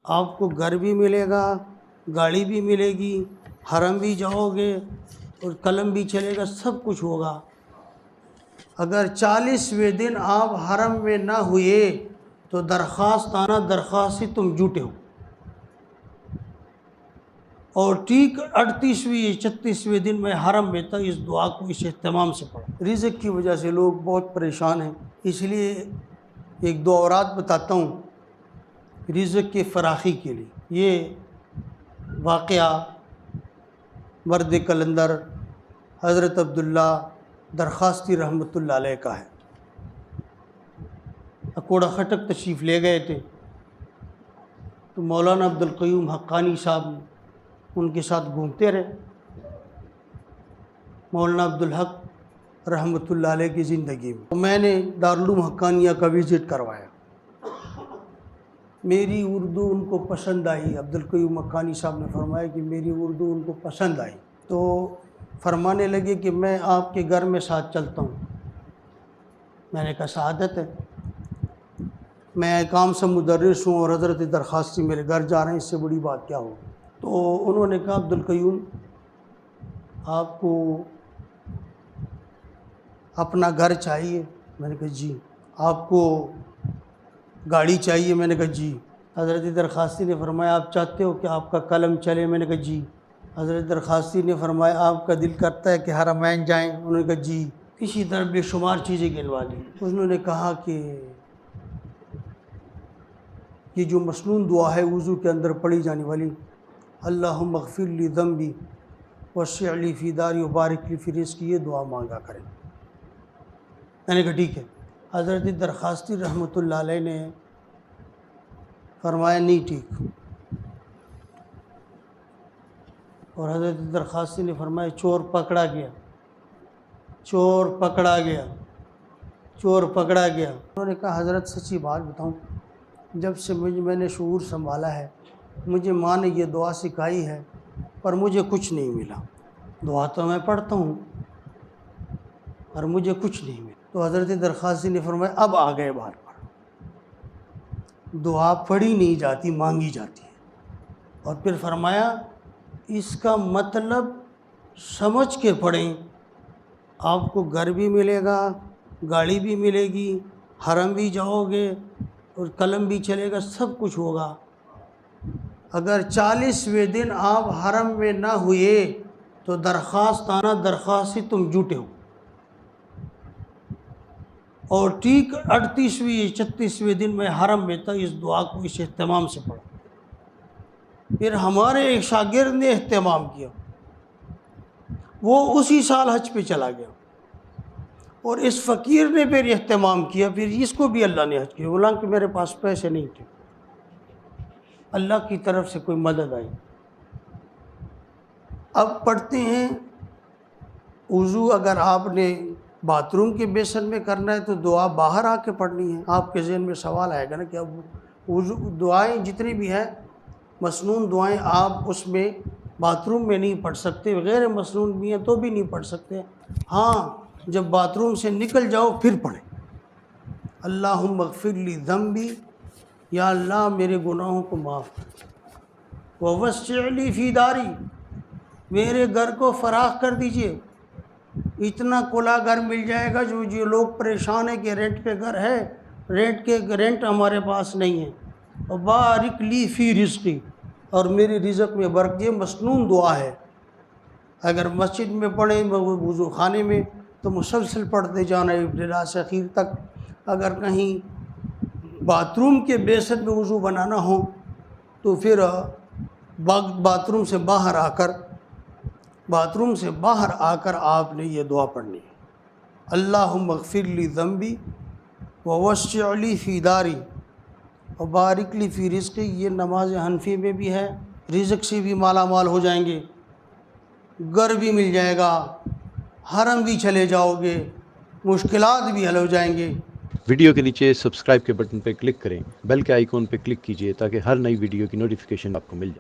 آپ کو گھر بھی ملے گا، گاڑی بھی ملے گی، حرم بھی جاؤ گے اور قلم بھی چلے گا، سب کچھ ہوگا۔ اگر 40ویں دن آپ حرم میں نہ ہوئے تو درخواست آنا درخواست سے تم جھوٹے ہو، اور ٹھیک 38ویں یا 36ویں دن میں حرم میں تھا، اس دعا کو اس اہتمام سے پڑھا۔ رزق کی وجہ سے لوگ بہت پریشان ہیں، اس لیے ایک دو اورات بتاتا ہوں رزق کی فراخی کے لیے۔ یہ واقعہ مرد کلندر حضرت عبداللہ درخواستی رحمۃ اللہ علیہ کا ہے۔ اکوڑا خٹک تشریف لے گئے تھے تو مولانا عبدالقیوم حقانی صاحب ان کے ساتھ گھومتے رہے۔ مولانا عبدالحق رحمۃ اللہ علیہ کی زندگی میں نے دارالعلوم حقانیہ کا وزٹ کروایا، میری اردو ان کو پسند آئی۔ عبدالقیوم حقانی صاحب نے فرمایا کہ میری اردو ان کو پسند آئی، تو فرمانے لگے کہ میں آپ کے گھر میں ساتھ چلتا ہوں۔ میں نے کہا سعادت ہے، میں کام سے مدرس ہوں اور حضرت درخواستی میرے گھر جا رہے ہیں، اس سے بڑی بات کیا ہو۔ تو انہوں نے کہا عبدالقیوم آپ کو اپنا گھر چاہیے؟ میں نے کہا جی۔ آپ کو گاڑی چاہیے؟ میں نے کہا جی۔ حضرت درخواستی نے فرمایا آپ چاہتے ہو کہ آپ کا قلم چلے؟ میں نے کہا جی۔ حضرت درخواستی نے فرمایا آپ کا دل کرتا ہے کہ حرمین جائیں؟ انہوں نے کہا جی۔ اسی طرح بے شمار چیزیں گنوا دی۔ انہوں نے کہا کہ یہ جو مسنون دعا ہے وضو کے اندر پڑھی جانے والی، اللہم اغفر لی ذنبی وسع لی فی داری وبارک لی فی رزقی، یہ دعا مانگا کریں۔ میں نے کہا ٹھیک ہے۔ حضرت درخواستی رحمۃ اللہ علیہ نے فرمایا نہیں ٹھیک، اور حضرت درخواستی نے فرمایا چور پکڑا گیا، چور پکڑا گیا، چور پکڑا گیا۔ انہوں نے کہا حضرت سچی بات بتاؤں، جب سے میں نے شعور سنبھالا ہے مجھے ماں نے یہ دعا سکھائی ہے پر مجھے کچھ نہیں ملا۔ دعا تو میں پڑھتا ہوں اور مجھے کچھ نہیں ملا۔ تو حضرت درخواستی نے فرمایا اب آ گئے بار بار، دعا پڑھی نہیں جاتی مانگی جاتی ہے۔ اور پھر فرمایا اس کا مطلب سمجھ کے پڑھیں، آپ کو گھر بھی ملے گا، گاڑی بھی ملے گی، حرم بھی جاؤ گے اور قلم بھی چلے گا، سب کچھ ہوگا۔ اگر 40ویں دن آپ حرم میں نہ ہوئے تو درخواست آنا درخواست سے تم جھوٹے ہو، اور ٹھیک 38ویں یا 36ویں دن میں حرم میں تھا، اس دعا کو اس اہتمام سے پڑھا۔ پھر ہمارے ایک شاگرد نے اہتمام کیا، وہ اسی سال حج پہ چلا گیا، اور اس فقیر نے پھر اہتمام کیا، پھر اس کو بھی اللہ نے حج کیا، بولا کہ میرے پاس پیسے نہیں تھے، اللہ کی طرف سے کوئی مدد آئی۔ اب پڑھتے ہیں وضو اگر آپ نے باتھ روم کے بیسن میں کرنا ہے تو دعا باہر آ کے پڑھنی ہے۔ آپ کے ذہن میں سوال آئے گا نا کہ اب وضو دعائیں جتنی بھی ہیں مسنون دعائیں آپ اس میں باتھ روم میں نہیں پڑھ سکتے، غیر مسنون بھی ہیں تو بھی نہیں پڑھ سکتے۔ ہاں جب باتھ روم سے نکل جاؤ پھر پڑھیں، اللہم اغفر لی ذنبی، یا اللہ میرے گناہوں کو معاف کر، ووسع لی فی داری، میرے گھر کو فراخ کر دیجئے، اتنا کھلا گھر مل جائے گا جو لوگ پریشان ہیں کہ رینٹ پہ گھر ہے، رینٹ ہمارے پاس نہیں ہے، وبارک لی فی رزقی، اور میری رزق میں برکت۔ یہ مسنون دعا ہے، اگر مسجد میں پڑھیں وضو خانے میں تو مسلسل پڑھتے جانا ابتدا سے اخیر تک۔ اگر کہیں باتھ روم کے بیسن میں وضو بنانا ہو تو پھر باتھ روم سے باہر آ کر آپ نے یہ دعا پڑھنی ہے، اللہم اغفر لی ذنبی ووسع لی فی داری وبارک لی فی رزقی۔ یہ نماز حنفی میں بھی ہے، رزق سے بھی مالا مال ہو جائیں گے، گھر بھی مل جائے گا، حرم بھی چلے جاؤ گے، مشکلات بھی حل ہو جائیں گے۔ ویڈیو کے نیچے سبسکرائب کے بٹن پہ کلک کریں، بیل کے آئیکن پہ کلک کیجئے تاکہ ہر نئی ویڈیو کی نوٹیفیکیشن آپ کو مل جائے۔